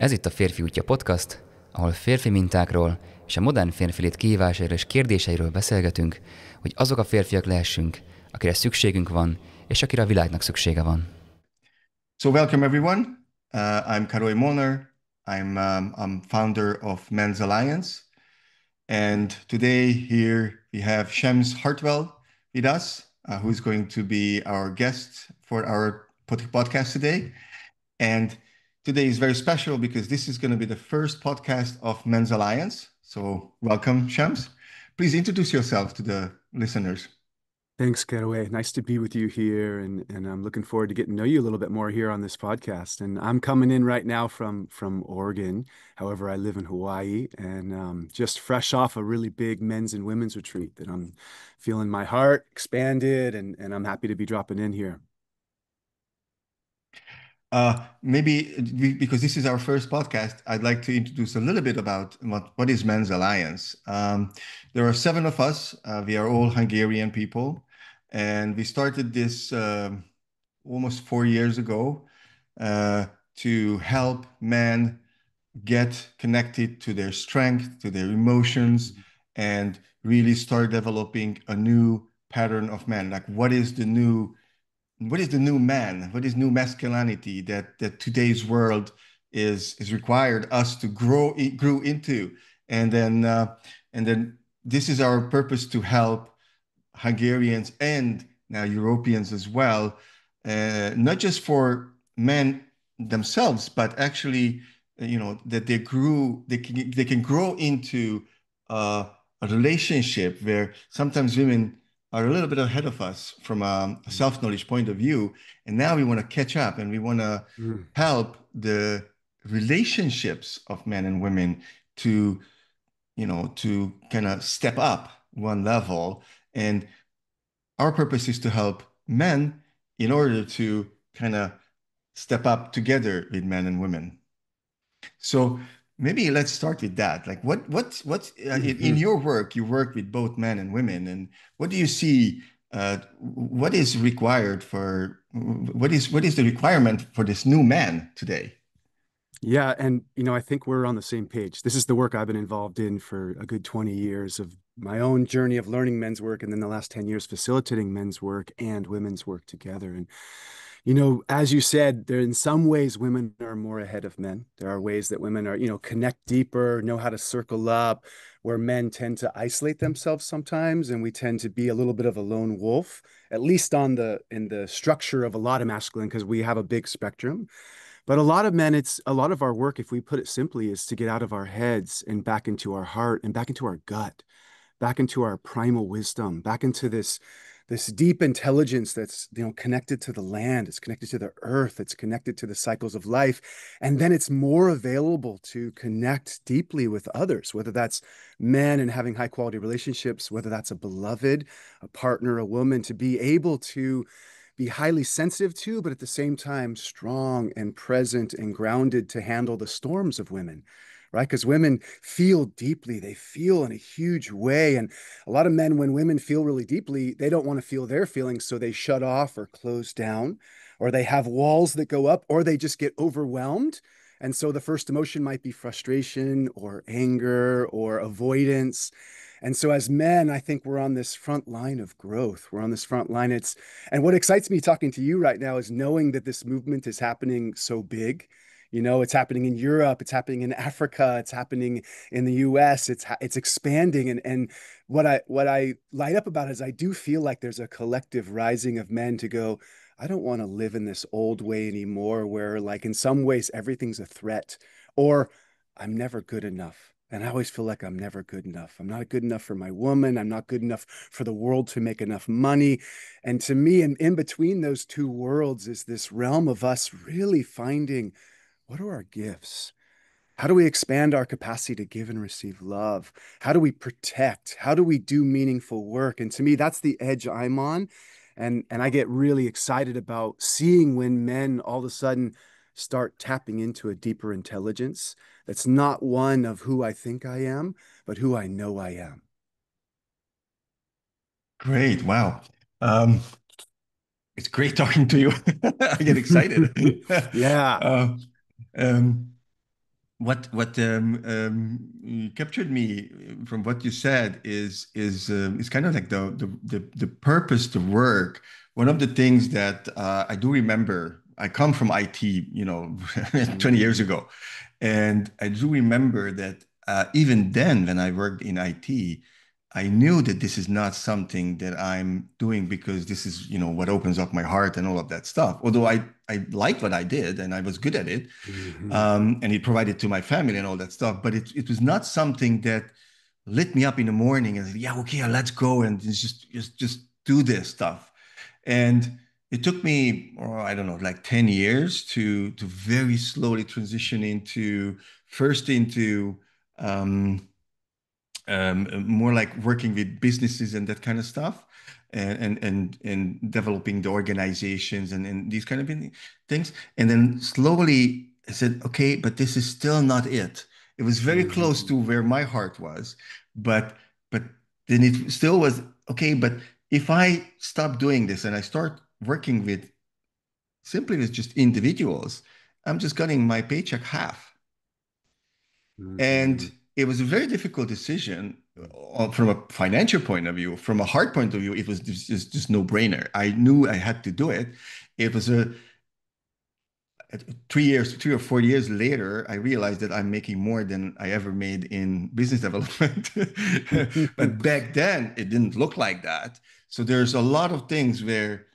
Ez itt a Férfi útja podcast, ahol férfi mintákról és a modern férfi lét kihívásairól és kérdéseiről beszélgetünk, hogy azok a férfiak lehessünk, akire szükségünk van, és akire a világnak szüksége van. So welcome everyone. I'm Karoy Molnar. I'm founder of Men's Alliance. And today here we have Shems Hartwell with us, who's going to be our guest for our podcast today. And today is very special because this is going to be the first podcast of Men's Alliance. So welcome, Shems. Please introduce yourself to the listeners. Thanks, Getaway. Nice to be with you here, and I'm looking forward to getting to know you a little bit more here on this podcast. And I'm coming in right now from Oregon. However, I live in Hawaii, and just fresh off a really big men's and women's retreat that I'm feeling my heart expanded, and I'm happy to be dropping in here. Maybe because this is our first podcast, I'd like to introduce a little bit about what is Men's Alliance. There are 7 of us. We are all Hungarian people, and we started this almost 4 years ago to help men get connected to their strength, to their emotions, and really start developing a new pattern of men. Like what is the new man? What is new masculinity that today's world is required us to grow into? And then this is our purpose, to help Hungarians and now Europeans as well, not just for men themselves, but actually, that they can grow into a relationship where sometimes women are a little bit ahead of us from a self-knowledge point of view. And now we want to catch up, and we want to help the relationships of men and women to kind of step up one level. And our purpose is to help men in order to kind of step up together with men and women. So maybe let's start with that. Like what's in your work, you work with both men and women, and what do you see? What is required for what is the requirement for this new man today? Yeah, and I think we're on the same page. This is the work I've been involved in for a good 20 years of my own journey of learning men's work, and then the last 10 years facilitating men's work and women's work together. And as you said, there in some ways women are more ahead of men. There are ways that women are, connect deeper, know how to circle up, where men tend to isolate themselves sometimes, and we tend to be a little bit of a lone wolf, at least in the structure of a lot of masculine, because we have a big spectrum. But a lot of men, it's a lot of our work, if we put it simply, is to get out of our heads and back into our heart and back into our gut, back into our primal wisdom, back into this deep intelligence that's connected to the land, it's connected to the earth, it's connected to the cycles of life. And then it's more available to connect deeply with others, whether that's men and having high quality relationships, whether that's a beloved, a partner, a woman, to be able to be highly sensitive to, but at the same time strong and present and grounded to handle the storms of women, right? Because women feel deeply, they feel in a huge way. And a lot of men, when women feel really deeply, they don't want to feel their feelings. So they shut off or close down, or they have walls that go up, or they just get overwhelmed. And so the first emotion might be frustration or anger or avoidance. And so as men, I think we're on this front line of growth. We're on this front line. And what excites me talking to you right now is knowing that this movement is happening so big. It's happening in Europe, it's happening in Africa, it's happening in the US, it's expanding. And what I light up about is I do feel like there's a collective rising of men to go, I don't want to live in this old way anymore, where like in some ways everything's a threat, or I'm never good enough. And I always feel like I'm never good enough. I'm not good enough for my woman. I'm not good enough for the world to make enough money. And to me, and in between those two worlds is this realm of us really finding, what are our gifts? How do we expand our capacity to give and receive love? How do we protect? How do we do meaningful work? And to me, that's the edge I'm on. And I get really excited about seeing when men all of a sudden start tapping into a deeper intelligence that's not one of who I think I am, but who I know I am. Great. Wow. It's great talking to you. I get excited. Yeah. Uh, um, what captured me from what you said is kind of like the purpose to work. One of the things that I do remember, I come from IT, 20 years Mhm. ago, and I do remember that even then, when I worked in IT, I knew that this is not something that I'm doing because this is, what opens up my heart and all of that stuff. Although I liked what I did and I was good at it, Mhm. and it provided to my family and all that stuff. But it was not something that lit me up in the morning and said, yeah, okay, let's go and just do this stuff. And it took me, oh, I don't know, like 10 years to very slowly transition into first into um, more like working with businesses and that kind of stuff, and developing the organizations and these kind of things. And then slowly I said, okay, but this is still not it. It was very close Mhm. to where my heart was, but then it still was okay. But if I stop doing this and I start working with simply with just individuals, I'm just cutting my paycheck half. And Mhm. it was a very difficult decision from a financial point of view. From a heart point of view, it was just no brainer. I knew I had to do it. It was a 3 years, 3 or 4 years later, I realized that I'm making more than I ever made in business development. But back then, it didn't look like that. So there's a lot of things where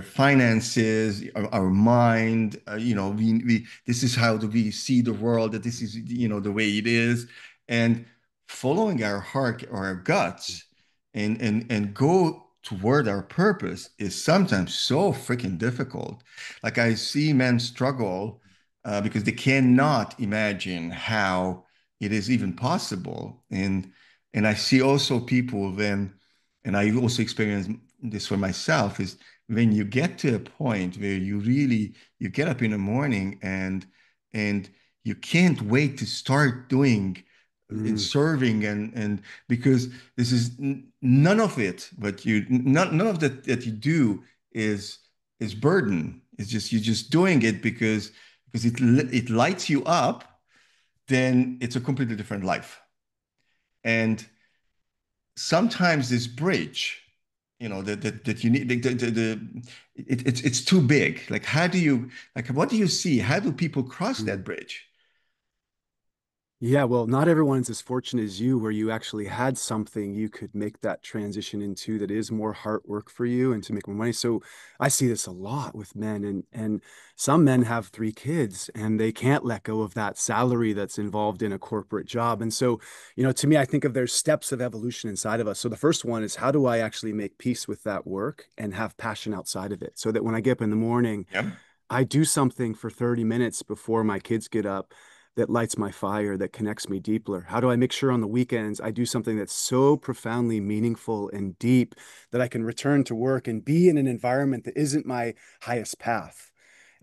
finances, our mind, we this is how do we see the world, that this is, the way it is, and following our heart or our guts and go toward our purpose is sometimes so freaking difficult. Like I see men struggle because they cannot imagine how it is even possible. And I see also people then, and I also experience this for myself, is when you get to a point where you get up in the morning and you can't wait to start doing and Mhm. serving and because this is none of it, but none of that you do is burden. It's just you're just doing it because it lights you up. Then it's a completely different life. And sometimes this bridge, that you need it's too big. Like how do you like what do you see? How do people cross that Mhm. bridge? Yeah, well, not everyone's as fortunate as you, where you actually had something you could make that transition into that is more heart work for you and to make more money. So I see this a lot with men, and some men have three kids and they can't let go of that salary that's involved in a corporate job. And so, to me, I think of there's steps of evolution inside of us. So the first one is how do I actually make peace with that work and have passion outside of it so that when I get up in the morning, Yeah. I do something for 30 minutes before my kids get up that lights my fire, that connects me deeper? How do I make sure on the weekends I do something that's so profoundly meaningful and deep that I can return to work and be in an environment that isn't my highest path?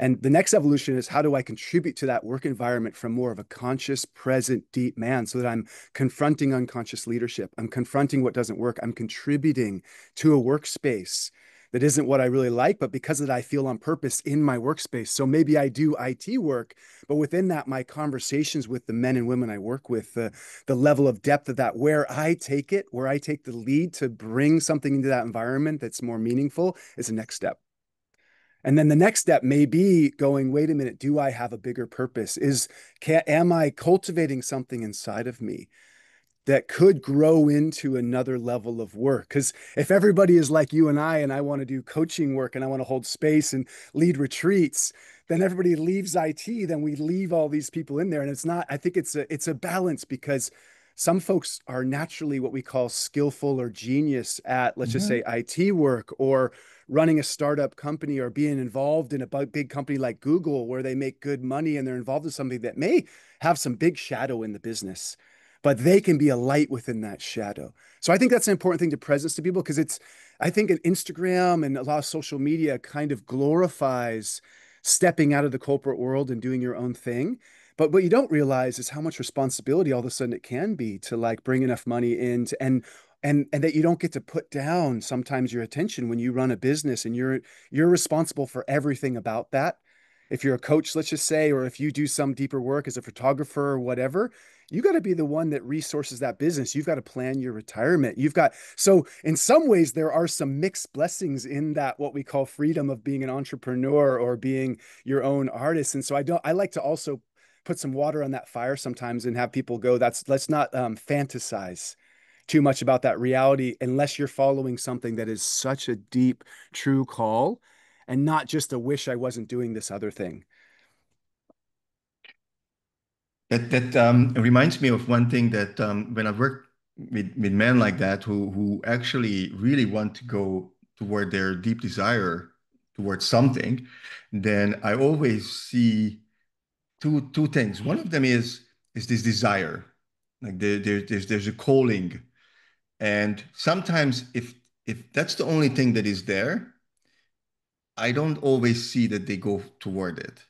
And the next evolution is how do I contribute to that work environment from more of a conscious, present, deep man so that I'm confronting unconscious leadership? I'm confronting what doesn't work. I'm contributing to a workspace that isn't what I really like, but because of that, I feel on purpose in my workspace. So maybe I do IT work, but within that, my conversations with the men and women I work with, the level of depth of that, where I take it, where I take the lead to bring something into that environment that's more meaningful is the next step. And then the next step may be going, wait a minute, do I have a bigger purpose? Am I cultivating something inside of me that could grow into another level of work? Because if everybody is like you and I want to do coaching work and I want to hold space and lead retreats, then everybody leaves IT, then we leave all these people in there. And it's not, I think it's a balance because some folks are naturally what we call skillful or genius at, let's just say, Mhm. IT work or running a startup company or being involved in a big company like Google where they make good money and they're involved in something that may have some big shadow in the business, but they can be a light within that shadow. So I think that's an important thing to presence to people because I think an Instagram and a lot of social media kind of glorifies stepping out of the corporate world and doing your own thing. But what you don't realize is how much responsibility all of a sudden it can be to like bring enough money in to, and that you don't get to put down sometimes your attention when you run a business and you're responsible for everything about that. if you're a coach, let's just say, or if you do some deeper work as a photographer or whatever, you got to be the one that resources that business. You've got to plan your retirement. So in some ways, there are some mixed blessings in that, what we call freedom of being an entrepreneur or being your own artist. And so I like to also put some water on that fire sometimes and have people go, let's not fantasize too much about that reality unless you're following something that is such a deep, true call and not just a wish I wasn't doing this other thing. That reminds me of one thing that when I work with men like that who actually really want to go toward their deep desire towards something, then I always see two things. One of them is this desire, like there's a calling, and sometimes if that's the only thing that is there, I don't always see that they go toward it.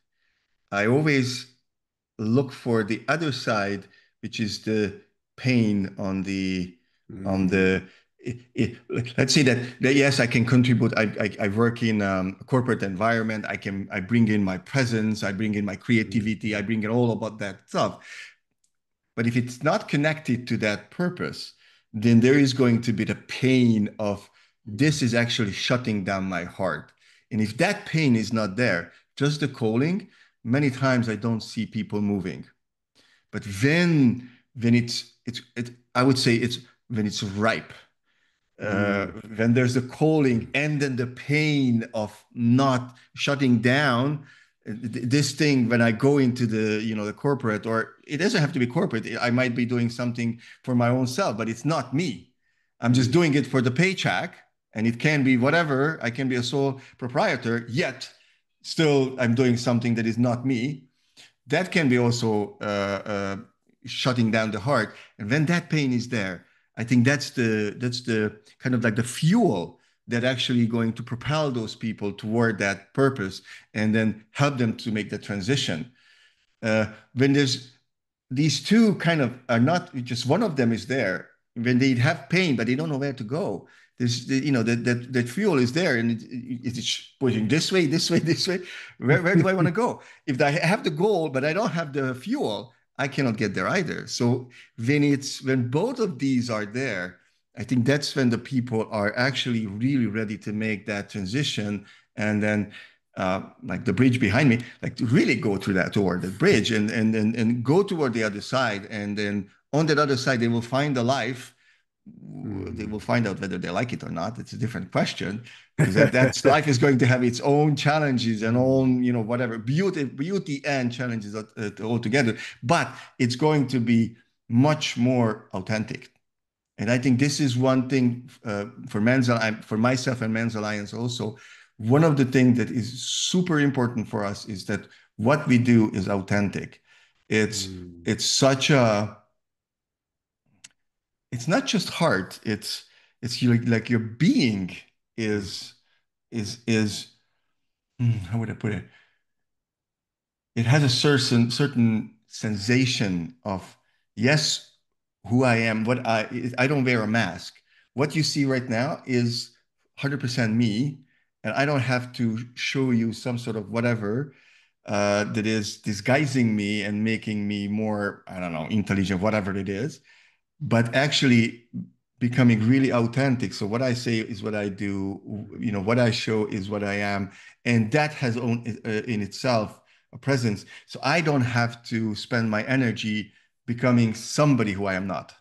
I always look for the other side, which is the pain on Mm, the let's say that yes, I can contribute. I work in a corporate environment. I bring in my presence. I bring in my creativity. I mm, bring in all about that stuff. But if it's not connected to that purpose, then there is going to be the pain of this mm, is actually shutting down my heart. And if that pain is not there, just the calling, many times I don't see people moving. But when I would say it's when it's ripe, mm, when there's the calling and then the pain of not shutting down this thing. When I go into the corporate, or it doesn't have to be corporate, I might be doing something for my own self, but it's not me. I'm just mm, doing it for the paycheck, and it can be whatever. I can be a sole proprietor, yet still I'm doing something that is not me. That can be also shutting down the heart. And when that pain is there, I think that's the kind of like the fuel that actually going to propel those people toward that purpose and then help them to make the transition. When there's these two kind of are not just one of them is there when they have pain but they don't know where to go. There's that fuel is there, and it's pushing this way, this way, this way. Where do I want to go? If I have the goal but I don't have the fuel, I cannot get there either. So when both of these are there, I think that's when the people are actually really ready to make that transition. And then like the bridge behind me, like to really go through that toward the bridge and go toward the other side. And then on that other side, they will find a life. They mm. will find out whether they like it or not. It's a different question, because that's life is going to have its own challenges and Mm, own, whatever beauty and challenges all together. But it's going to be much more authentic. And I think this is one thing for myself and Men's Alliance also. One of the things that is super important for us is that what we do is authentic. It's mm, it's such a it's not just heart. It's like your being mm, is how would I put it? It has a certain sensation of yes, who I am. What I don't wear a mask. What you see right now is 100% me, and I don't have to show you some sort of whatever that is disguising me and making me more, I don't know, intelligent, whatever it is, but actually becoming really authentic. So what I say is what I do, what I show is what I am, and that has in itself a presence. So I don't have to spend my energy becoming somebody who I am not.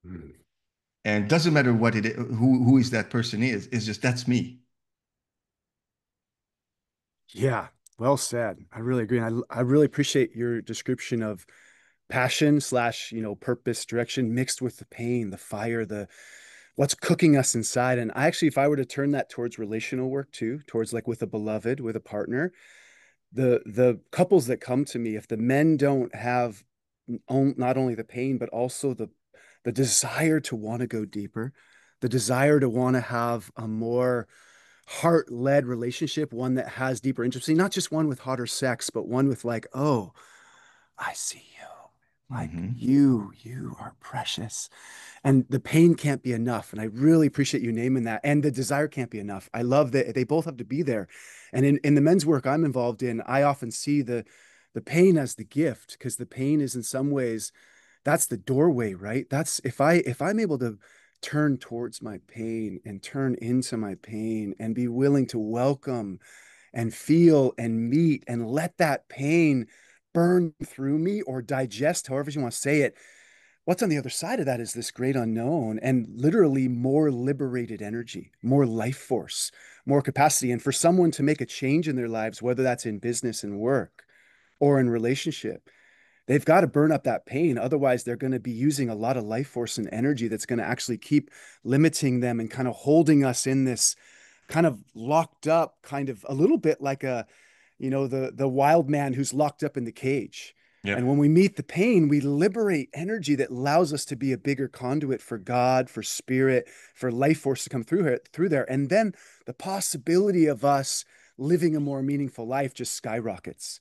mm. And it doesn't matter what it is, who is that person is. It's just that's me. Yeah, well said. I really agree. And I really appreciate your description of passion slash, purpose, direction mixed with the pain, the fire, the what's cooking us inside. And I actually, if I were to turn that towards relational work too, towards like with a beloved, with a partner, the couples that come to me, if the men don't have not only the pain, but also the desire to want to go deeper, the desire to want to have a more heart-led relationship, one that has deeper intimacy, not just one with hotter sex, but one with like, oh, I see you. Like Hmm. you are precious. And the pain can't be enough. And I really appreciate you naming that. And the desire can't be enough. I love that they both have to be there. And in the men's work I'm involved in, I often see the pain as the gift, because the pain is in some ways that's the doorway, right? That's if I'm able to turn towards my pain and turn into my pain and be willing to welcome and feel and meet and let that pain burn through me or digest, however you want to say it. What's on the other side of that is this great unknown and literally more liberated energy, more life force, more capacity. And for someone to make a change in their lives, whether that's in business and work or in relationship, they've got to burn up that pain. Otherwise, they're going to be using a lot of life force and energy that's going to actually keep limiting them and kind of holding us in this kind of locked up, kind of a little bit like the wild man who's locked up in the cage. Yeah. And when we meet the pain, we liberate energy that allows us to be a bigger conduit for God, for spirit, for life force to come through there. And then the possibility of us living a more meaningful life just skyrockets.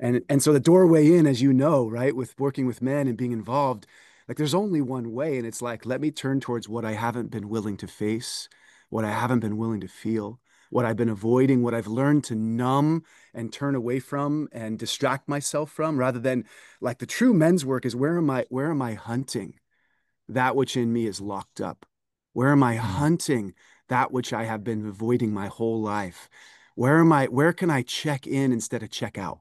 And so the doorway in, as you know, right, with working with men and being involved, like there's only one way. And it's like, let me turn towards what I haven't been willing to face, what I haven't been willing to feel, what I've been avoiding, what I've learned to numb and turn away from and distract myself from, rather than like the true men's work is where am I hunting that which in me is locked up? Where am I hunting that which I have been avoiding my whole life? Where can I check in instead of check out?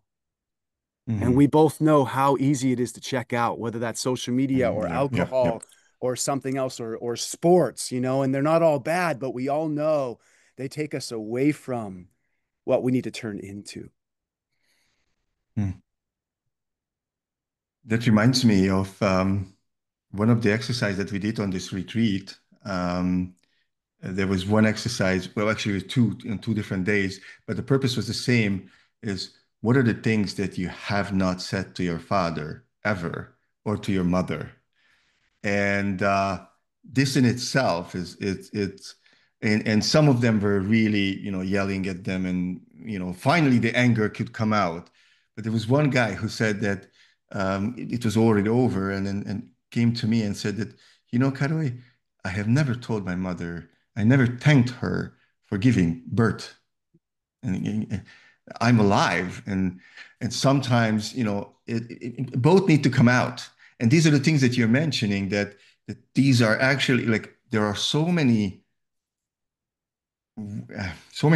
And Hmm. we both know how easy it is to check out, whether that's social media or Yeah, yeah, yeah. alcohol or something else or sports, and they're not all bad, but we all know they take us away from what we need to turn into. Hmm. That reminds me of one of the exercises that we did on this retreat. Um, there was one exercise, well, actually, it was two in 2 different days, but the purpose was the same: is what are the things that you have not said to your father ever or to your mother? And this in itself is it's and some of them were really, yelling at them, and finally the anger could come out. But there was one guy who said that it was already over, and came to me and said that, Karoy, I have never told my mother, I never thanked her for giving birth, and I'm alive, and sometimes, both need to come out. And these are the things that you're mentioning, that these are actually, like, there are so many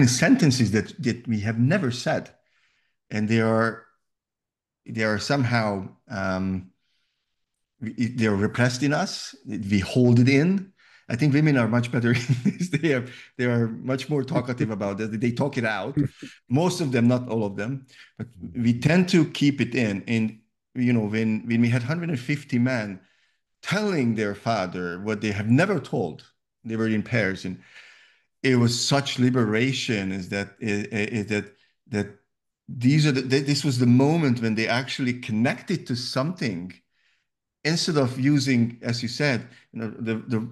sentences that we have never said, and they are somehow they're repressed in us. We hold it in. I think women are much better in this. They are much more talkative about it. They talk it out. Most of them, not all of them, but we tend to keep it in. And when we had 150 men telling their father what they have never told, they were in pairs, and it was such liberation. Is that this was the moment when they actually connected to something, instead of using, as you said, the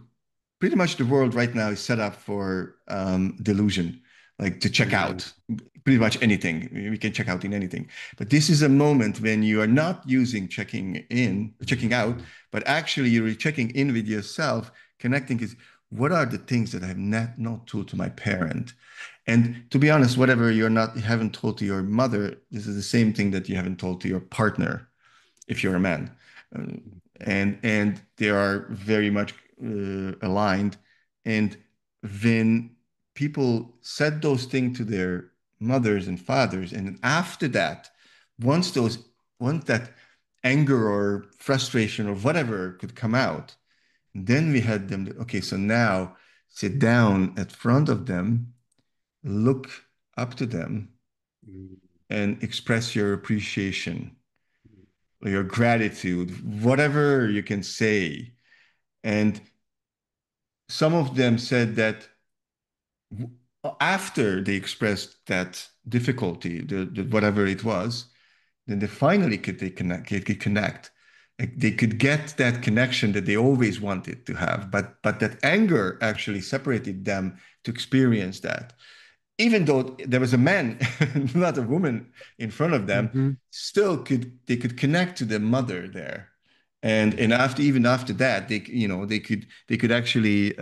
pretty much the world right now is set up for delusion, like to check Mm, out pretty much anything. We can check out in anything. But this is a moment when you are not using checking out, but actually you're checking in with yourself, connecting is, what are the things that I have not told to my parent? And to be honest, whatever you haven't told to your mother, this is the same thing that you haven't told to your partner if you're a man. Uh, and they are very much aligned. And when people said those things to their mothers and fathers, and after that, once that anger or frustration or whatever could come out, then we had them. Okay, so now sit down at front of them, look up to them, mm, and express your appreciation, your gratitude, whatever you can say. And some of them said that after they expressed that difficulty, whatever it was, then they finally could connect. Like, they could get that connection that they always wanted to have, but that anger actually separated them to experience that. Even though there was a man, not a woman, in front of them, mhm. still they could connect to their mother there. And after, even after that, they could actually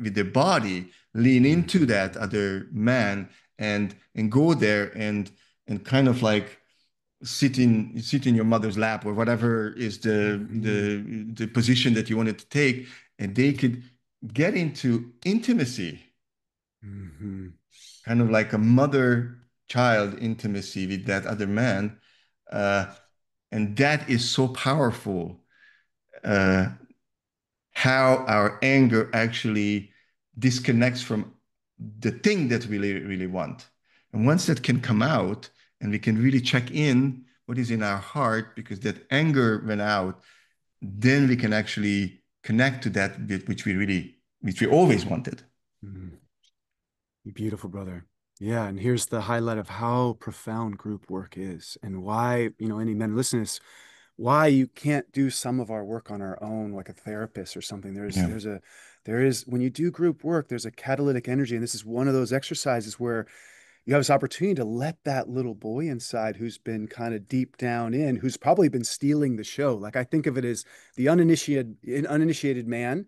with their body lean into that other man and go there and kind of like sit in your mother's lap or whatever is the position that you wanted to take, and they could get into intimacy, Mm-hmm. kind of like a mother-child intimacy with that other man. Uh, and that is so powerful. Uh, how our anger actually disconnects from the thing that we really, really want. And once that can come out and we can really check in what is in our heart, because that anger went out, then we can actually connect to that bit which we always wanted. Mm-hmm. Beautiful, brother. Yeah, and here's the highlight of how profound group work is and why, any men listening to this, why you can't do some of our work on our own, like a therapist or something. Yeah. There is, when you do group work, there's a catalytic energy. And this is one of those exercises where you have this opportunity to let that little boy inside who's been kind of deep down in, who's probably been stealing the show. Like I think of it as the uninitiated man.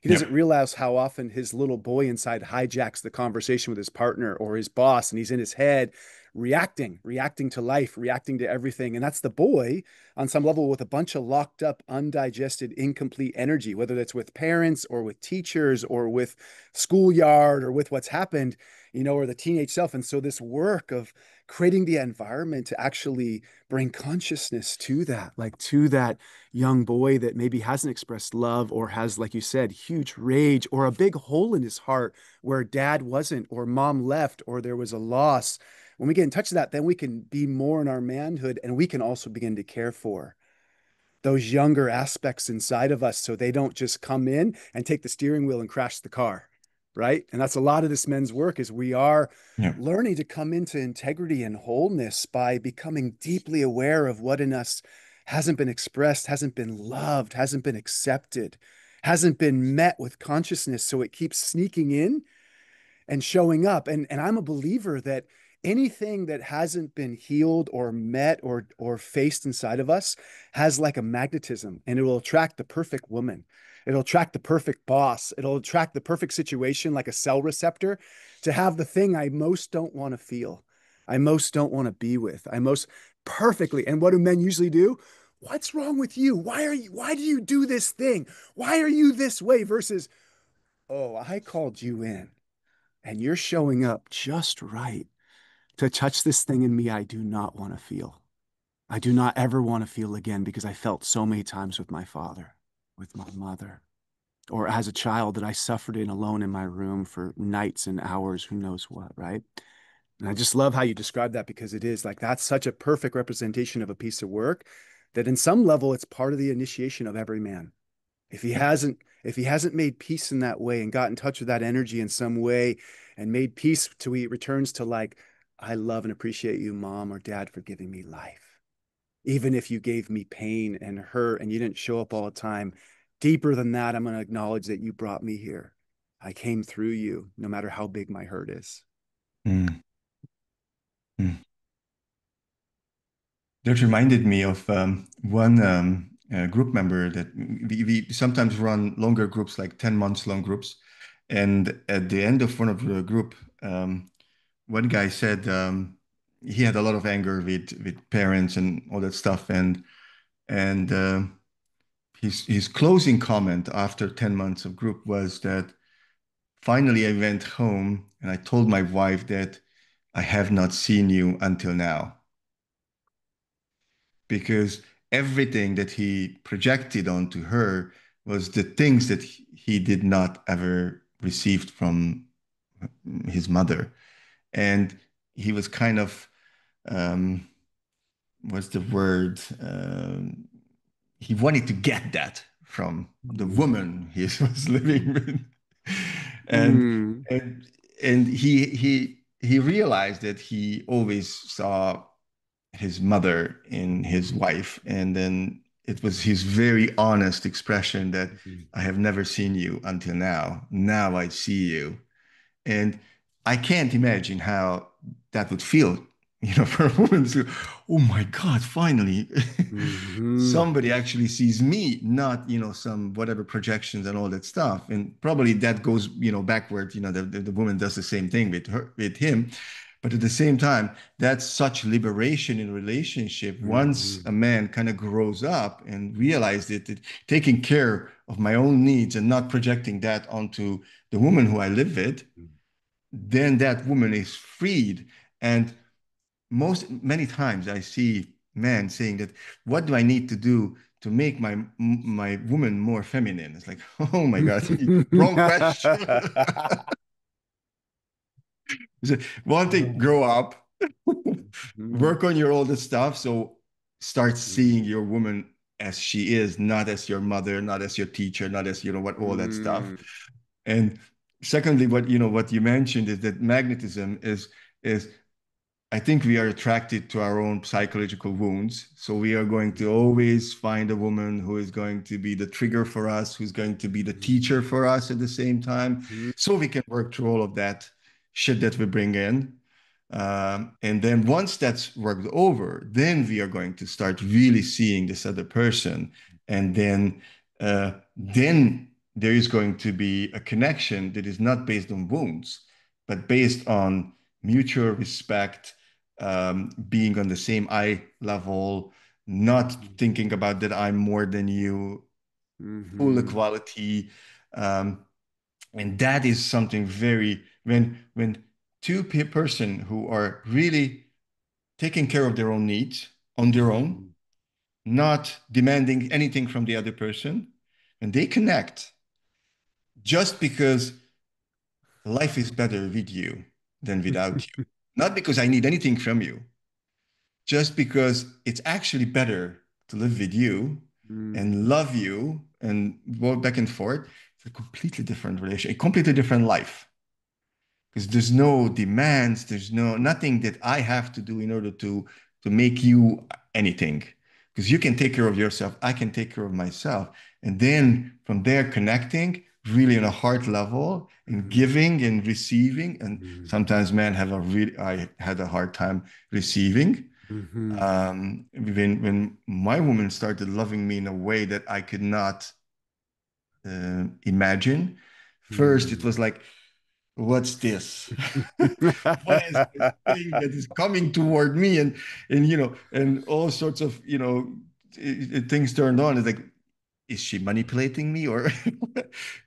He Yeah. doesn't realize how often his little boy inside hijacks the conversation with his partner or his boss, and he's in his head reacting to life, reacting to everything. And that's the boy on some level with a bunch of locked up, undigested, incomplete energy, whether that's with parents or with teachers or with schoolyard or with what's happened, or the teenage self. And so this work of creating the environment to actually bring consciousness to that, like to that young boy that maybe hasn't expressed love or has, like you said, huge rage or a big hole in his heart where dad wasn't or mom left or there was a loss. When we get in touch with that, then we can be more in our manhood, and we can also begin to care for those younger aspects inside of us so they don't just come in and take the steering wheel and crash the car, right? And that's a lot of this men's work is we are Yeah. learning to come into integrity and wholeness by becoming deeply aware of what in us hasn't been expressed, hasn't been loved, hasn't been accepted, hasn't been met with consciousness. So it keeps sneaking in and showing up. And I'm a believer that anything that hasn't been healed or met or faced inside of us has like a magnetism, and it will attract the perfect woman. It'll attract the perfect boss. It'll attract the perfect situation like a cell receptor to have the thing I most don't want to feel. I most don't want to be with. I most perfectly. And what do men usually do? What's wrong with you? Why do you do this thing? Why are you this way? Versus, oh, I called you in and you're showing up just right to touch this thing in me I do not want to feel. I do not ever want to feel again because I felt so many times with my father, with my mother, or as a child that I suffered in alone in my room for nights and hours, who knows what, right? And I just love how you describe that because it is like that's such a perfect representation of a piece of work that in some level it's part of the initiation of every man. If he hasn't made peace in that way and got in touch with that energy in some way and made peace till he returns to like, I love and appreciate you, mom or dad, for giving me life. Even if you gave me pain and hurt and you didn't show up all the time, deeper than that, I'm going to acknowledge that you brought me here. I came through you, no matter how big my hurt is. Mm. Mm. That reminded me of one group member that we sometimes run longer groups, like 10 months long groups. And at the end of one of the group, one guy said he had a lot of anger with parents and all that stuff. And his closing comment after 10 months of group was that finally I went home and I told my wife that I have not seen you until now, because everything that he projected onto her was the things that he did not ever received from his mother. And he was kind of, um, what's the word? He wanted to get that from the woman he was living with. And Mm. and and he realized that he always saw his mother in his wife. And then it was his very honest expression that I have never seen you until now. Now I see you. And I can't imagine how that would feel for a woman to, oh my God, finally, Hmm. somebody actually sees me, not, some whatever projections and all that stuff. And probably that goes, backward, the woman does the same thing with him. But at the same time, that's such liberation in relationship. Once Hmm. a man kind of grows up and realizes that taking care of my own needs and not projecting that onto the woman who I live with, then that woman is freed. And many times I see men saying that, what do I need to do to make my woman more feminine? It's like, oh my God, wrong question. One thing, grow up, work on your older stuff. So start seeing your woman as she is, not as your mother, not as your teacher, not as, what, all that stuff. And secondly, what you mentioned is that magnetism is I think we are attracted to our own psychological wounds. So we are going to always find a woman who is going to be the trigger for us, who's going to be the teacher for us at the same time. So we can work through all of that shit that we bring in. And then once that's worked over, then we are going to start really seeing this other person. And then there is going to be a connection that is not based on wounds, but based on mutual respect, being on the same eye level, not thinking about that I'm more than you, full Hmm. equality. Um, and that is something very, when two person who are really taking care of their own needs on their own, not demanding anything from the other person, and they connect just because life is better with you than without you. Not because I need anything from you, just because it's actually better to live with you and love you and go back and forth. It's a completely different relation, a completely different life. Because there's no demands, there's nothing that I have to do in order to make you anything. Because you can take care of yourself, I can take care of myself. And then from there, connecting really on a heart level and giving and receiving. And sometimes men I had a hard time receiving. When my woman started loving me in a way that I could not imagine, first it was like, what's this? What is this thing that is coming toward me? And all sorts of, things turned on. It's like, is she manipulating me or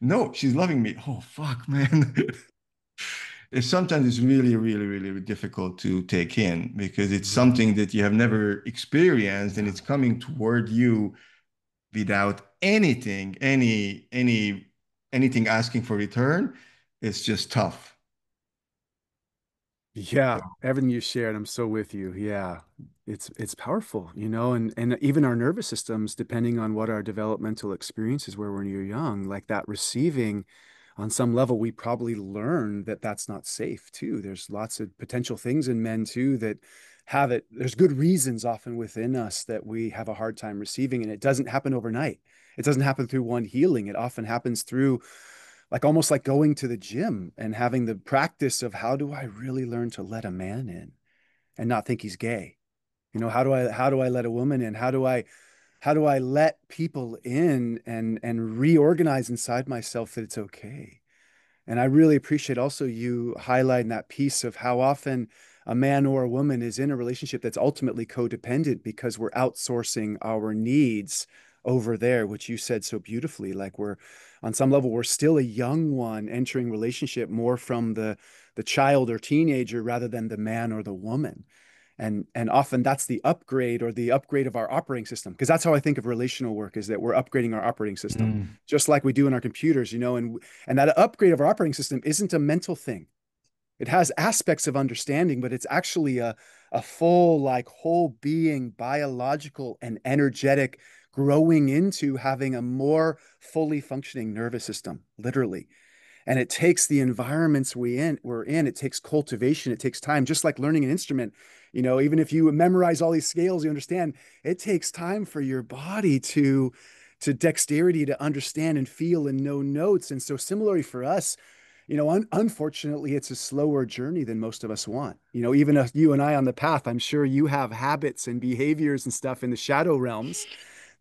no, she's loving me. Oh, fuck, man. Sometimes it's really, really, really difficult to take in because it's something that you have never experienced and it's coming toward you without anything asking for return. It's just tough. Yeah, everything you shared, I'm so with you. Yeah. It's powerful, and even our nervous systems, depending on what our developmental experiences were when you're young, like that receiving on some level, we probably learn that that's not safe too. There's lots of potential things in men too that have it. There's good reasons often within us that we have a hard time receiving, and it doesn't happen overnight. It doesn't happen through one healing. It often happens through like almost like going to the gym and having the practice of how do I really learn to let a man in and not think he's gay? How do I let a woman in? How do I let people in and reorganize inside myself that it's okay? And I really appreciate also you highlighting that piece of how often a man or a woman is in a relationship that's ultimately codependent because we're outsourcing our needs over there, which you said so beautifully. Like we're on some level, we're still a young one entering relationship more from the child or teenager rather than the man or the woman. And often that's the upgrade or the upgrade of our operating system, because that's how I think of relational work, is that we're upgrading our operating system Mm. just like we do in our computers, and that upgrade of our operating system isn't a mental thing. It has aspects of understanding, but it's actually a full, like whole being, biological and energetic, growing into having a more fully functioning nervous system, literally. And it takes the environments we're in, it takes cultivation, it takes time, just like learning an instrument. Even if you memorize all these scales, you understand it takes time for your body to dexterity to understand and feel and know notes. And so similarly for us, unfortunately, it's a slower journey than most of us want. Even you and I on the path, I'm sure you have habits and behaviors and stuff in the shadow realms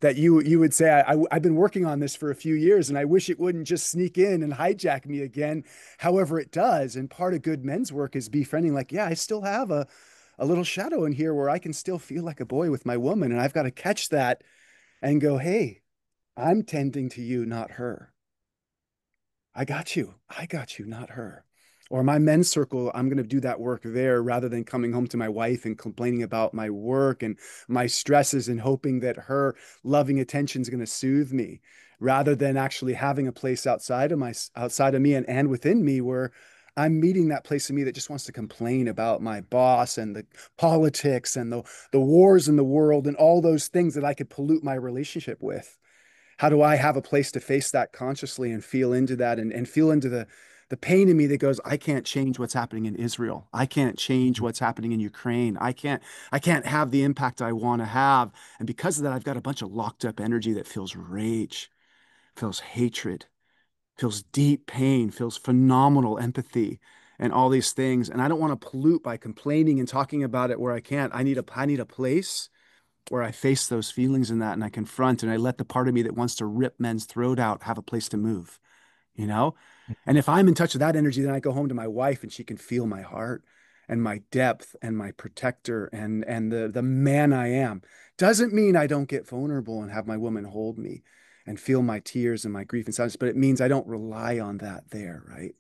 that you would say, I've been working on this for a few years and I wish it wouldn't just sneak in and hijack me again. However, it does. And part of good men's work is befriending, like, yeah, I still have a little shadow in here where I can still feel like a boy with my woman. And I've got to catch that and go, hey, I'm tending to you, not her. I got you. I got you, not her. Or my men's circle, I'm going to do that work there rather than coming home to my wife and complaining about my work and my stresses and hoping that her loving attention is going to soothe me, rather than actually having a place outside of me and within me where I'm meeting that place in me that just wants to complain about my boss and the politics and the wars in the world and all those things that I could pollute my relationship with. How do I have a place to face that consciously and feel into that and feel into the pain in me that goes, I can't change what's happening in Israel. I can't change what's happening in Ukraine. I can't have the impact I want to have. And because of that, I've got a bunch of locked up energy that feels rage, feels hatred, feels deep pain, feels phenomenal empathy and all these things. And I don't want to pollute by complaining and talking about it where I can't. I need a place where I face those feelings in that and I confront and I let the part of me that wants to rip men's throat out have a place to move, you know? And if I'm in touch with that energy, then I go home to my wife and she can feel my heart and my depth and my protector and the man I am. Doesn't mean I don't get vulnerable and have my woman hold me and feel my tears and my grief and sadness, but it means I don't rely on that there, right?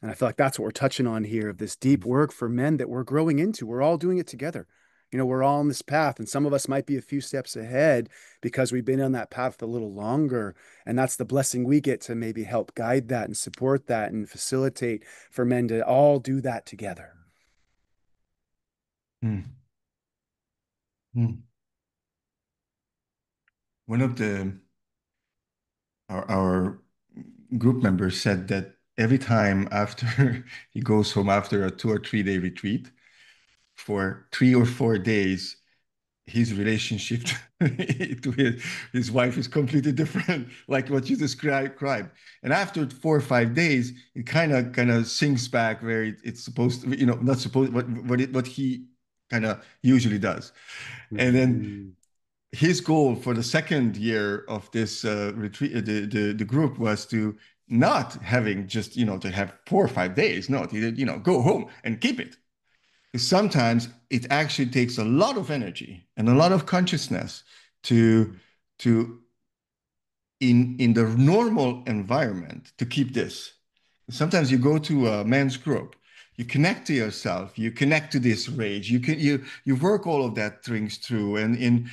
And I feel like that's what we're touching on here of this deep work for men that we're growing into. We're all doing it together. We're all on this path, and some of us might be a few steps ahead because we've been on that path a little longer. And that's the blessing we get to maybe help guide that and support that and facilitate for men to all do that together. Hmm. Hmm. One of our group members said that every time after he goes home after a 2 or 3 day retreat, for 3 or 4 days, his relationship to his wife is completely different, like what you described. And after 4 or 5 days, it kind of sinks back where it's supposed to, not supposed, what he kind of usually does. And then Mhm. his goal for the second year of this retreat, the group was to not having just, to have 4 or 5 days. No, go home and keep it. Because sometimes it actually takes a lot of energy and a lot of consciousness to to in the normal environment to keep this. Sometimes you go to a men's group, you connect to yourself, you connect to this rage, you work all of that things through, and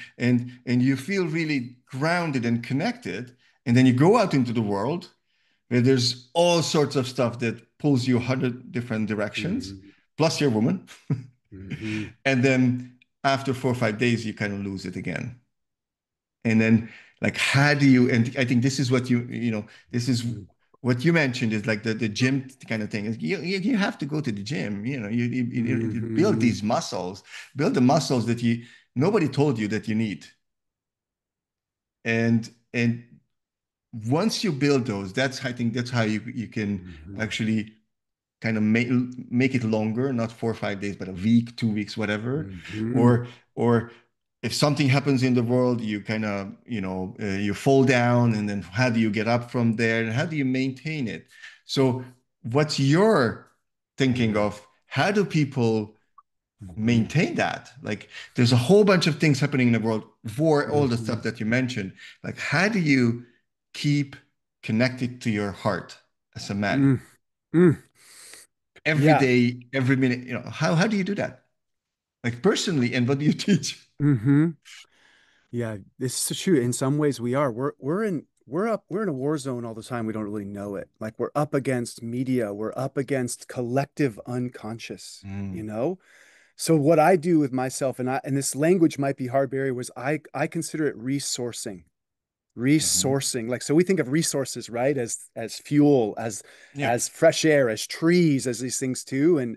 you feel really grounded and connected, and then you go out into the world where there's all sorts of stuff that pulls you 100 different directions, Mhm. plus your woman. Mhm. And then after 4 or 5 days, you kind of lose it again. And then, like, how do you, and I think this is what this is Mhm. what you mentioned is like the gym kind of thing. Is you have to go to the gym, you build Mhm. these muscles, build the muscles that nobody told you that you need. And once you build those, I think that's how you can Mhm. actually kind of make it longer, not 4 or 5 days, but a week, 2 weeks, whatever. Mhm. Or if something happens in the world, you kind of, you fall down, and then how do you get up from there, and how do you maintain it? So, what's your thinking Mhm. of how do people Mhm. maintain that? Like, there's a whole bunch of things happening in the world for all the stuff Mhm. that you mentioned. Like, how do you keep connected to your heart as a man? Mm. Mm. Every Yeah. day, every minute, how do you do that? Like personally, and what do you teach? Hmm. Yeah, this is true. In some ways we are. We're in a war zone all the time. We don't really know it. Like we're up against media, we're up against collective unconscious, you Mm, know? So what I do with myself, and this language might be hard, Barry, was I consider it resourcing. mhm. Resourcing. Like so we think of resources, right? As fuel, as Yeah. as fresh air, as trees, as these things too. And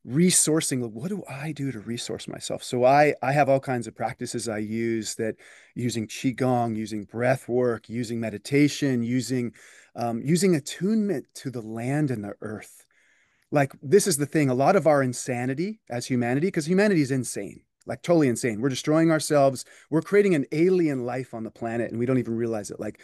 resourcing, like, what do I do to resource myself? So I have all kinds of practices I use, that using qigong, using breath work, using meditation, using attunement to the land and the earth. Like, this is the thing, a lot of our insanity as humanity, because humanity is insane, like totally insane. We're destroying ourselves. We're creating an alien life on the planet, and we don't even realize it. Like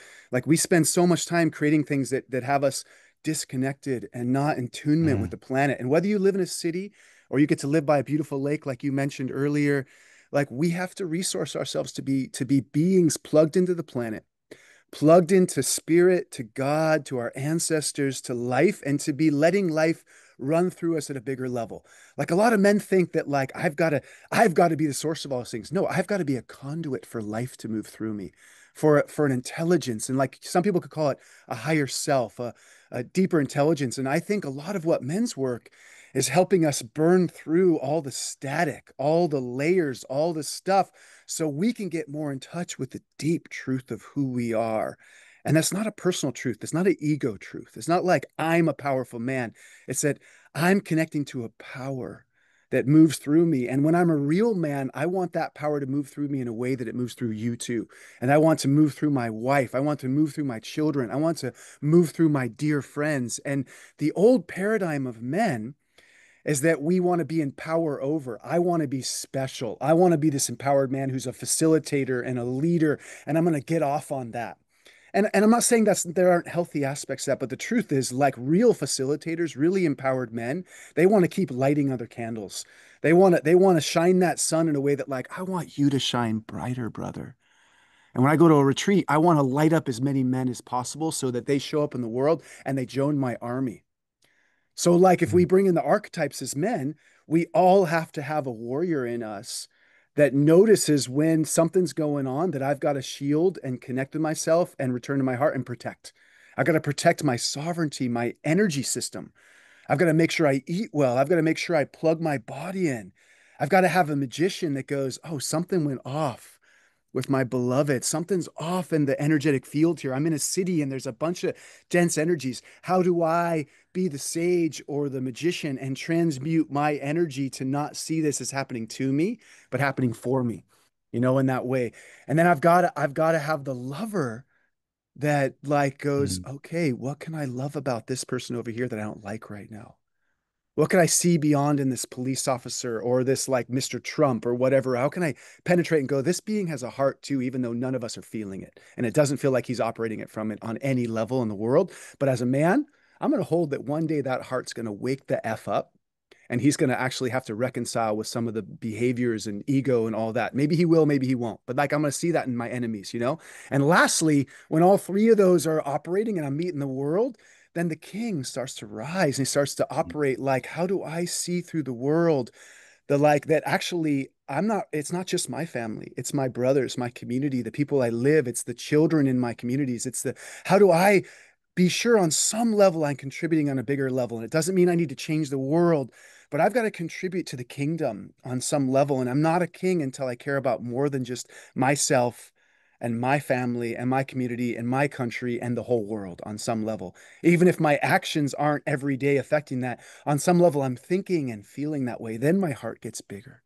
we spend so much time creating things that have us disconnected and not in tunement with Mm. the planet. And whether you live in a city or you get to live by a beautiful lake, like you mentioned earlier, like, we have to resource ourselves to be beings plugged into the planet, plugged into spirit, to God, to our ancestors, to life, and to be letting life run through us at a bigger level. Like, a lot of men think that, like, I've got to be the source of all those things. No, I've got to be a conduit for life to move through me, for an intelligence. And, like, some people could call it a higher self, a deeper intelligence. And I think a lot of what men's work is helping us burn through all the static, all the layers, all the stuff, so we can get more in touch with the deep truth of who we are. And that's not a personal truth. It's not an ego truth. It's not like I'm a powerful man. It's that I'm connecting to a power that moves through me. And when I'm a real man, I want that power to move through me in a way that it moves through you too. And I want to move through my wife. I want to move through my children. I want to move through my dear friends. And the old paradigm of men is that we want to be in power over. I want to be special. I want to be this empowered man who's a facilitator and a leader, and I'm going to get off on that. And I'm not saying that there aren't healthy aspects of that, but the truth is, like, real facilitators, really empowered men, they want to keep lighting other candles. They want to shine that sun in a way that, like, I want you to shine brighter, brother. And when I go to a retreat, I want to light up as many men as possible so that they show up in the world and they join my army. So, like, if we Mm. bring in the archetypes as men, we all have to have a warrior in us that notices when something's going on, that I've got to shield and connect with myself and return to my heart and protect. I got to protect my sovereignty, my energy system. I've got to make sure I eat well. I've got to make sure I plug my body in. I've got to have a magician that goes, oh, something went off with my beloved. Something's off in the energetic field here. I'm in a city and there's a bunch of dense energies. How do I be the sage or the magician and transmute my energy to not see this as happening to me, but happening for me, in that way? And then I've got to have the lover that, like, goes, Mm. okay, what can I love about this person over here that I don't like right now? What can I see beyond in this police officer or this, like, Mr. Trump or whatever? How can I penetrate and go, this being has a heart too, even though none of us are feeling it. And it doesn't feel like he's operating it from it on any level in the world. But as a man, I'm going to hold that one day that heart's going to wake the F up, and he's going to actually have to reconcile with some of the behaviors and ego and all that. Maybe he will, maybe he won't. But, like, I'm going to see that in my enemies. And lastly, when all three of those are operating and I'm meeting the world, then the king starts to rise and he starts to operate like, how do I see through the world? The, like, that actually, it's not just my family, it's my brothers, my community, the people I live, it's the children in my communities. How do I be sure on some level I'm contributing on a bigger level? And it doesn't mean I need to change the world, but I've got to contribute to the kingdom on some level. And I'm not a king until I care about more than just myself and my family and my community and my country and the whole world on some level. Even if my actions aren't every day affecting that, on some level, I'm thinking and feeling that way. Then my heart gets bigger.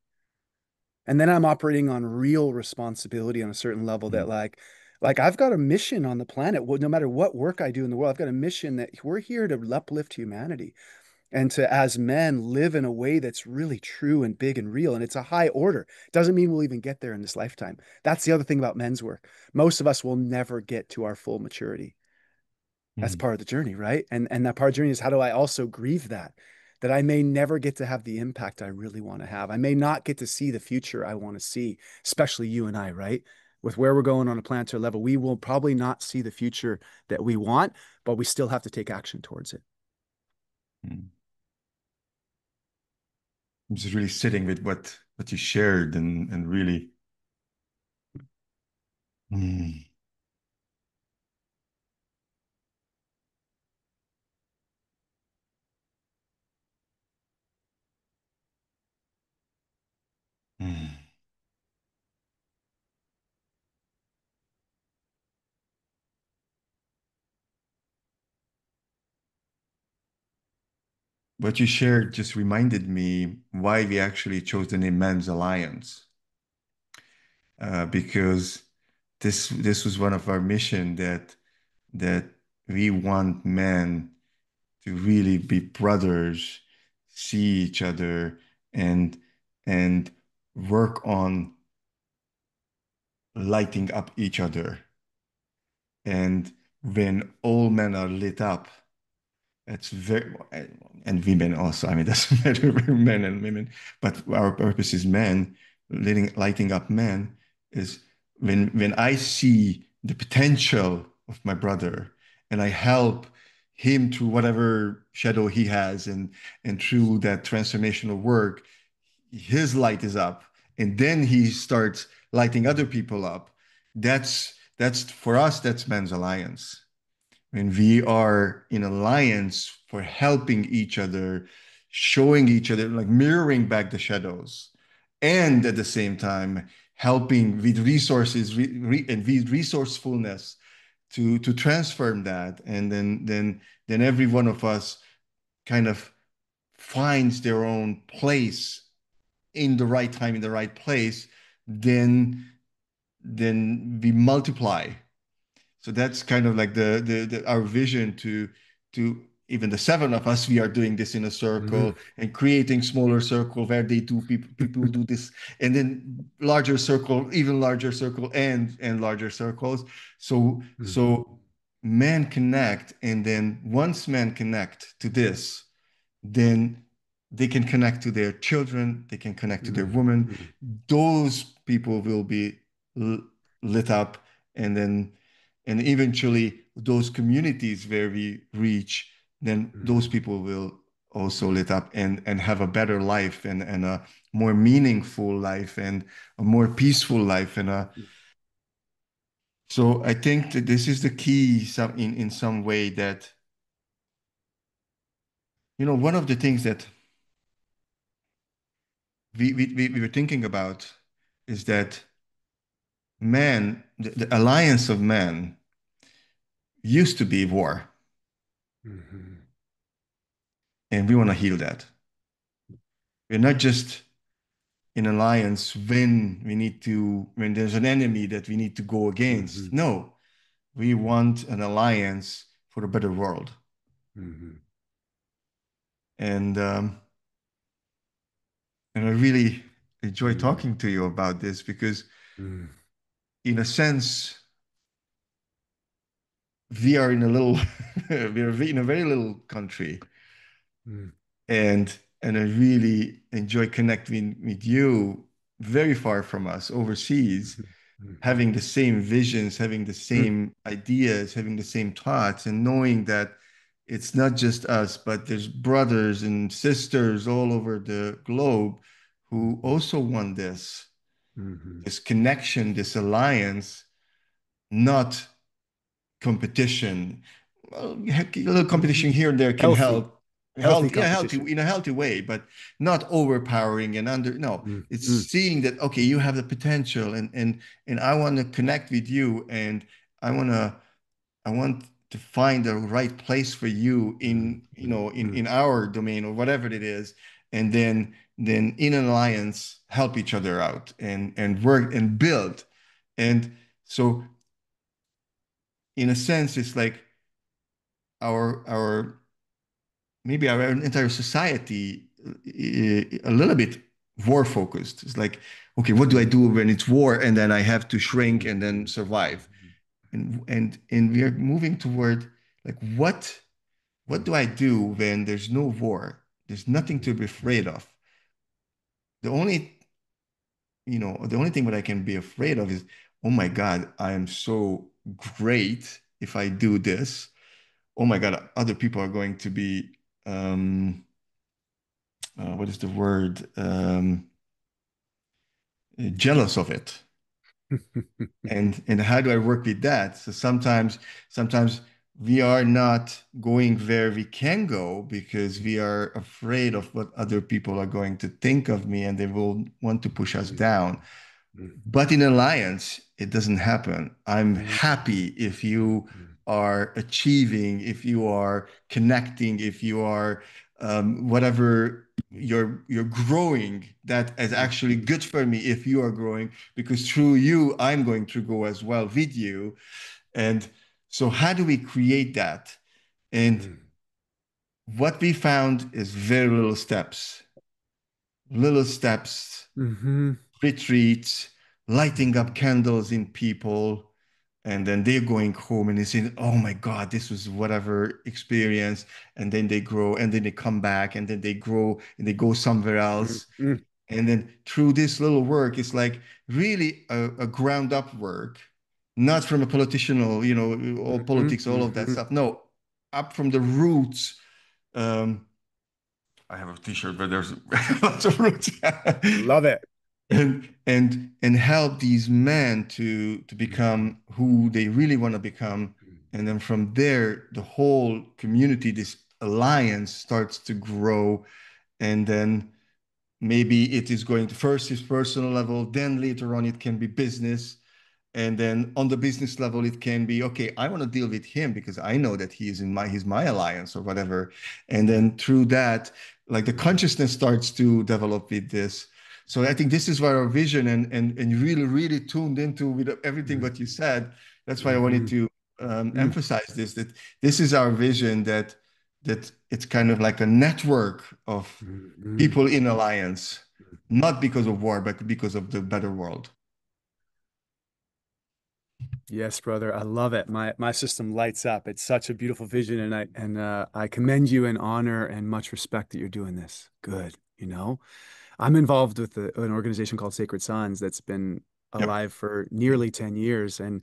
And then I'm operating on real responsibility on a certain level that, Mm. like I've got a mission on the planet. No matter what work I do in the world, I've got a mission that we're here to uplift humanity and to, as men, live in a way that's really true and big and real. And it's a high order. Doesn't mean we'll even get there in this lifetime. That's the other thing about men's work. Most of us will never get to our full maturity. That's Mm. part of the journey, right? And that part of the journey is, how do I also grieve that I may never get to have the impact I really want to have. I may not get to see the future I want to see, especially you and I, right? With where we're going on a planetary level, we will probably not see the future that we want, but we still have to take action towards it. Mm. I'm just really sitting with what you shared and really. Mm. Mm. what you shared just reminded me why we actually chose the name Men's Alliance, because this was one of our mission that we want men to really be brothers, see each other, and and work on lighting up each other. And when all men are lit up, it's very, and women also. I mean, doesn't matter men and women, but our purpose is men, lighting up men is when I see the potential of my brother and I help him through whatever shadow he has and through that transformational work, his light is up, and then he starts lighting other people up. That's for us, that's Men's Alliance. When we are in alliance for helping each other, showing each other, like mirroring back the shadows, and at the same time helping with resources and with resourcefulness to transform that, and then every one of us kind of finds their own place in the right time in the right place, then we multiply. So that's kind of like our vision to even the seven of us, we are doing this in a circle and creating smaller circle where they do people do this, and then larger circle, even larger circle, and larger circles. So men connect, and then once men connect to this, then they can connect to their children, they can connect to their women. Those people will be lit up, and then and eventually those communities where we reach, then those people will also lit up and have a better life and a more meaningful life and a more peaceful life so I think that this is the key in some way that one of the things that we were thinking about is that man, the alliance of man used to be war, and we want to heal that. We're not just in alliance when there's an enemy that we need to go against. No, we want an alliance for a better world. And I really enjoy talking to you about this because, in a sense, we are in a little, we're in a very little country, and I really enjoy connecting with you very far from us overseas, having the same visions, having the same ideas, having the same thoughts, and knowing that it's not just us, but there's brothers and sisters all over the globe who also want this connection, this alliance, not competition. Well, a little competition here and there can Healthy, help. healthy Yeah, healthy competition. in a healthy way, but not overpowering and under. No, it's seeing that okay, you have the potential, and I want to connect with you, and I want to I want to find the right place for you in our domain or whatever it is, and then in an alliance help each other out and work and build, and so in a sense it's like our maybe our entire society a little bit war focused. It's like, okay, what do I do when it's war and then I have to shrink and then survive? And we are moving toward like what do I do when there's no war? There's nothing to be afraid of. The only, the only thing that I can be afraid of is, oh my God, I am so great if I do this. Oh my God, other people are going to be what is the word? Jealous of it. And how do I work with that? So sometimes we are not going where we can go because we are afraid of what other people are going to think of me and they will want to push us down. But in alliance, it doesn't happen. I'm happy if you are achieving, if you are connecting, if you are whatever you're growing, that is actually good for me if you are growing, because through you I'm going to grow as well with you. And so how do we create that? And what we found is very little steps, Mm-hmm. retreats, lighting up candles in people, and then they're going home and they say, "Oh my God, this was whatever experience." And then they grow, and then they come back, and then they grow, and they go somewhere else. Mm-hmm. And then through this little work, it's like really a ground up work, not from a politician, all politics, all of that Mm-hmm. stuff. No, up from the roots. Um, I have a t-shirt, but there's lots of roots. Love it. And help these men to become who they really want to become. And then from there, the whole community, this alliance starts to grow. And then maybe it is going to first is personal level, then later on it can be business. And then on the business level, it can be, okay, I want to deal with him because I know that he's my alliance or whatever. And then through that, like the consciousness starts to develop with this. So I think this is where our vision and you really, really tuned into with everything what you said. That's why I wanted to emphasize this, that this is our vision, that it's kind of like a network of people in alliance, not because of war, but because of the better world. Yes, brother. I love it. My system lights up. It's such a beautiful vision, and I commend you and honor and much respect that you're doing this. Good. I'm involved with an organization called Sacred Sons that's been Yep. alive for nearly 10 years. And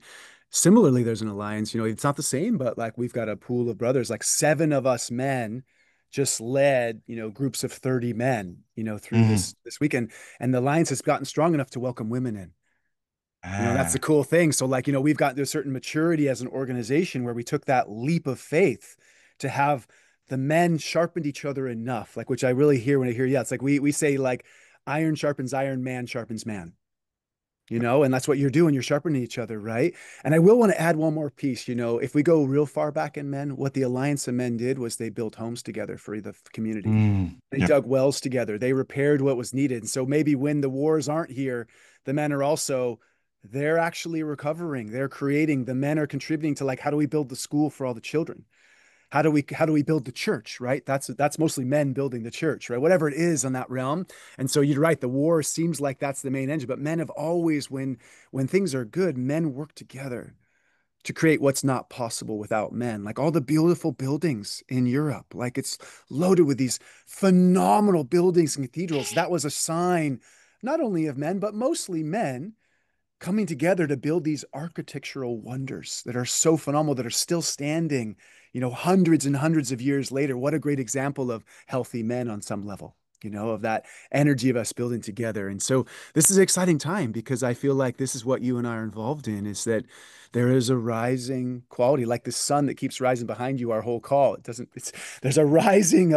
similarly, there's an alliance. It's not the same, but like we've got a pool of brothers, like 7 of us men just led, groups of 30 men, through Mhm. this weekend. And the alliance has gotten strong enough to welcome women in. That's the Ah, cool thing. So, like, we've got to a certain maturity as an organization where we took that leap of faith to have the men sharpened each other enough, like, which I really hear when I hear, yeah, it's like we say, like, iron sharpens iron, man sharpens man, and that's what you're doing. You're sharpening each other, right? And I will want to add one more piece. If we go real far back in men, what the Alliance of Men did was they built homes together for the community. They yep. dug wells together. They repaired what was needed. And so maybe when the wars aren't here, the men are also, they're actually recovering. They're creating, the men are contributing to, like, how do we build the school for all the children? How do we build the church, right? That's mostly men building the church, right? Whatever it is on that realm. And so you're right, the war seems like that's the main engine, but men have always, when things are good, men work together to create what's not possible without men. Like all the beautiful buildings in Europe, like it's loaded with these phenomenal buildings and cathedrals. That was a sign not only of men, but mostly men coming together to build these architectural wonders that are so phenomenal, that are still standing, hundreds and hundreds of years later. What a great example of healthy men on some level, of that energy of us building together. And so this is an exciting time because I feel like this is what you and I are involved in, is that there is a rising quality, like the sun that keeps rising behind you, our whole call. There's a rising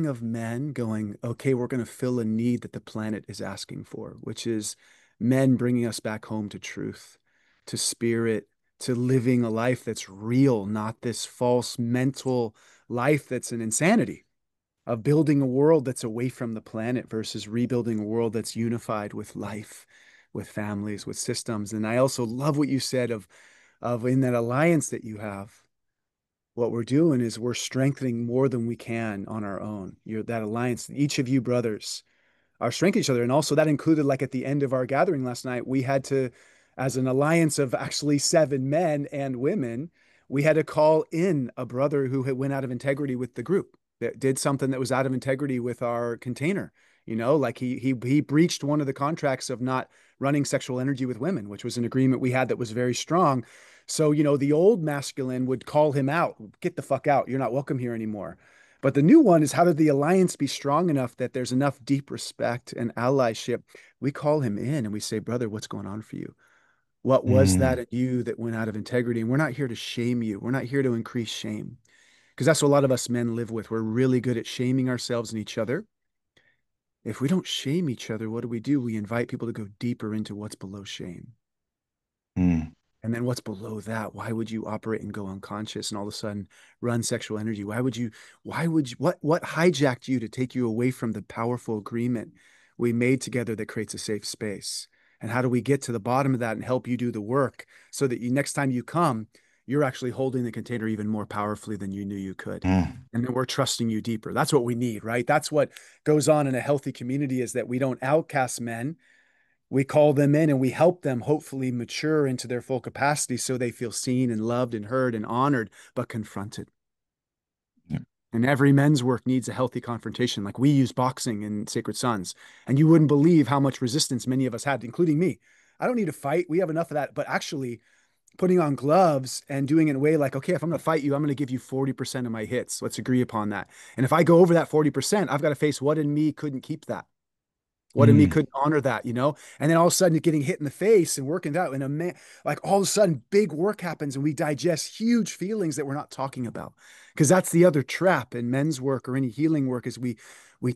of men going, okay, we're going to fill a need that the planet is asking for, which is men bringing us back home to truth, to spirit, to living a life that's real, not this false mental life that's an insanity, of building a world that's away from the planet versus rebuilding a world that's unified with life, with families, with systems. And I also love what you said of in that alliance that you have. What we're doing is we're strengthening more than we can on our own. That alliance, each of you brothers our strength each other. And also that included, like, at the end of our gathering last night, we had to, as an alliance of actually 7 men and women, we had to call in a brother who had went out of integrity with the group, that did something that was out of integrity with our container. Like he breached one of the contracts of not running sexual energy with women, which was an agreement we had that was very strong. So, the old masculine would call him out, get the fuck out. You're not welcome here anymore. But the new one is, how did the alliance be strong enough that there's enough deep respect and allyship? We call him in and we say, brother, what's going on for you? What was that in you that went out of integrity? And we're not here to shame you. We're not here to increase shame, because that's what a lot of us men live with. We're really good at shaming ourselves and each other. If we don't shame each other, what do? We invite people to go deeper into what's below shame. Mm. And And then what's below that? Why would you operate and go unconscious and all of a sudden run sexual energy? What hijacked you to take you away from the powerful agreement we made together that creates a safe space? And how do we get to the bottom of that and help you do the work so that next time you come, you're actually holding the container even more powerfully than you knew you could. Mm. And then we're trusting you deeper. That's what we need, right? That's what goes on in a healthy community, is that we don't outcast men. We call them in and we help them hopefully mature into their full capacity so they feel seen and loved and heard and honored, but confronted. Yeah. And every men's work needs a healthy confrontation. Like we use boxing in Sacred Sons, and you wouldn't believe how much resistance many of us had, including me. I don't need to fight. We have enough of that. But actually, putting on gloves and doing it in a way like, okay, if I'm going to fight you, I'm going to give you 40% of my hits. Let's agree upon that. And if I go over that 40%, I've got to face what in me couldn't keep that. What in me Mm. couldn't honor that, you know? And then all of a sudden getting hit in the face and working that, and a man, like all of a sudden big work happens and we digest huge feelings that we're not talking about. Because that's the other trap in men's work or any healing work, is we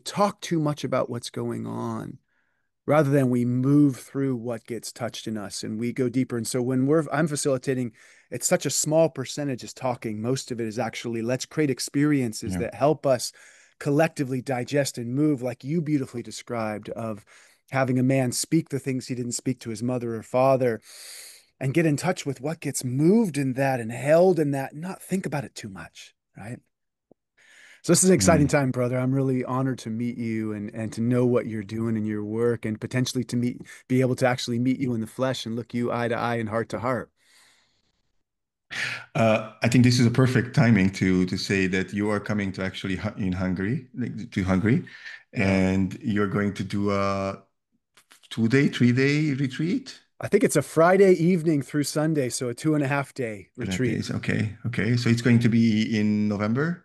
talk too much about what's going on rather than we move through what gets touched in us and we go deeper. And so when I'm facilitating, it's such a small percentage is talking. Most of it is actually, let's create experiences Yeah. that help us collectively digest and move, like you beautifully described, of having a man speak the things he didn't speak to his mother or father, and get in touch with what gets moved in that and held in that, and not think about it too much, right? So this is an exciting Mm. time, brother. I'm really honored to meet you and to know what you're doing in your work, and potentially to be able to actually meet you in the flesh and look you eye to eye and heart to heart. I think this is a perfect timing to say that you are coming to actually in Hungary, like, to Hungary, Yeah. and you're going to do a 2 day, 3 day retreat. I think it's a Friday evening through Sunday, so a 2.5 day That retreat. days. Okay. Okay. So it's going to be in November,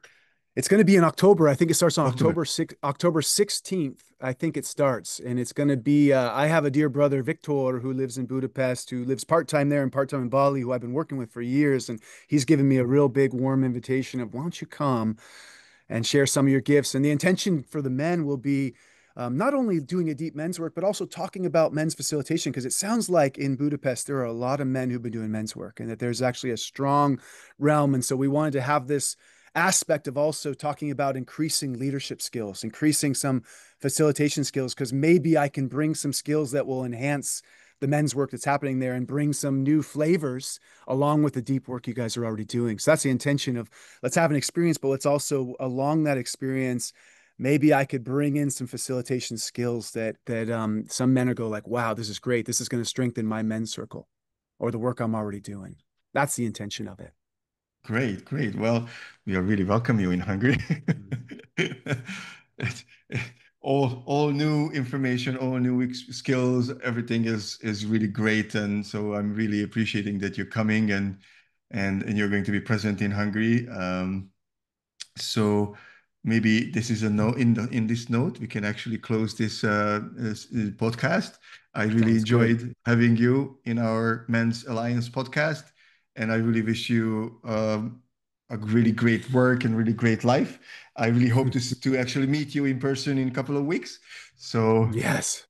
It's going to be in October. I think it starts on October. October 16th. I think it starts. And it's going to be, I have a dear brother, Victor, who lives in Budapest, who lives part-time there and part-time in Bali, who I've been working with for years. And he's given me a real big, warm invitation of, why don't you come and share some of your gifts? And the intention for the men will be not only doing a deep men's work, but also talking about men's facilitation, because it sounds like in Budapest, there are a lot of men who've been doing men's work and that there's actually a strong realm. And so we wanted to have this aspect of also talking about increasing leadership skills, increasing some facilitation skills, because maybe I can bring some skills that will enhance the men's work that's happening there and bring some new flavors along with the deep work you guys are already doing. So that's the intention of, let's have an experience, but let's also, along that experience, maybe I could bring in some facilitation skills that some men are go like, wow, this is great. This is going to strengthen my men's circle or the work I'm already doing. That's the intention of it. Great, great. Well, we are really welcome you in Hungary. It's- all new information, all new skills, everything is really great, and so I'm really appreciating that you're coming and you're going to be present in Hungary. So maybe this is a note in this note we can actually close this podcast. I really Sounds good. enjoyed having you in our Men's Alliance podcast, and I really wish you a really great work and really great life. I really hope to actually meet you in person in a couple of weeks. So Yes.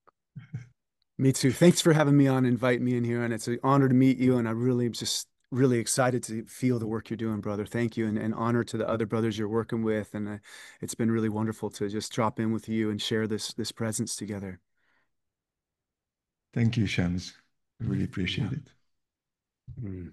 Me too. Thanks for having me on, inviting me in here. And it's an honor to meet you. And I really am just really excited to feel the work you're doing, brother. Thank you. And honor to the other brothers you're working with. And it's been really wonderful to just drop in with you and share this presence together. thank you, Shams. I really appreciate Yeah. it. Mm.